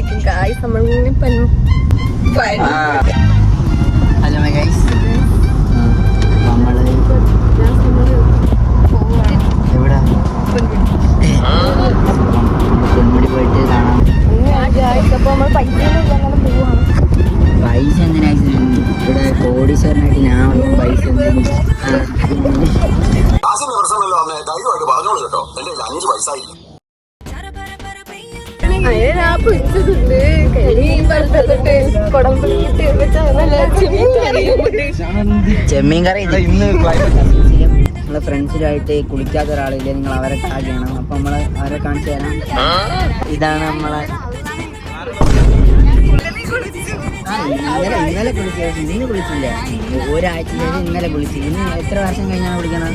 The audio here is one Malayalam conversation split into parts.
ഗൈസ് നമ്മൾ ഹലോ ഗൈസ്, നമ്മള് എവിടെ പൊന്മുടി പോയിട്ട് കാണാം. പൈസ എന്തിനാ ഇവിടെ കോടീശ്വരനായിട്ട് ഞാൻ പൈസ ചെമ്മീൻ കറി. നമ്മളെ ഫ്രണ്ട്സിലായിട്ട് കുളിക്കാത്ത ഒരാളില്ലേ, നിങ്ങൾ അവരെ ടാഗ് ചെയ്യണം. അപ്പൊ നമ്മള് അവരെ കാണിച്ചു തരാം. ഇതാണ് നമ്മളെ ഇന്നലെ കുളിച്ചത്, ഇന്ന് കുളിച്ചില്ലേ? ഒരാഴ്ച ഇന്നലെ കുളിച്ചു. ഇന്ന് എത്ര വർഷം കഴിഞ്ഞാണ് കുളിക്കണം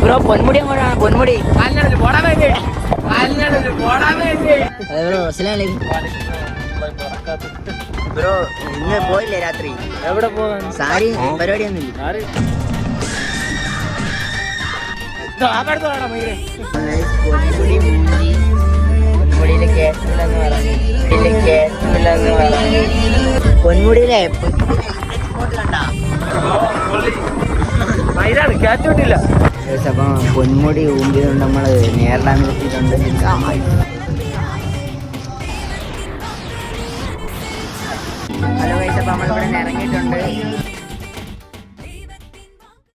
ബ്രോ? പൊന്മുടി അങ്ങോട്ടാണ്. പൊന്മുടി ബ്രോ ഇന്ന് പോയില്ലേ രാത്രി? എവിടെ പോകാൻ? സാരി പരിപാടിയൊന്നുമില്ല. പൊന്മുടിയിലെ കേസില്ലെന്ന് പറഞ്ഞു. പൊന്മുടിയിലെ അപ്പം പൊന്മുടി ഊമ്പിയതുകൊണ്ട് നമ്മള് നേരിടാൻ എത്തിയിട്ടുണ്ട്. ഹലോ ഗൈസ്, അപ്പം നമ്മളിവിടെ ഇറങ്ങിയിട്ടുണ്ട്.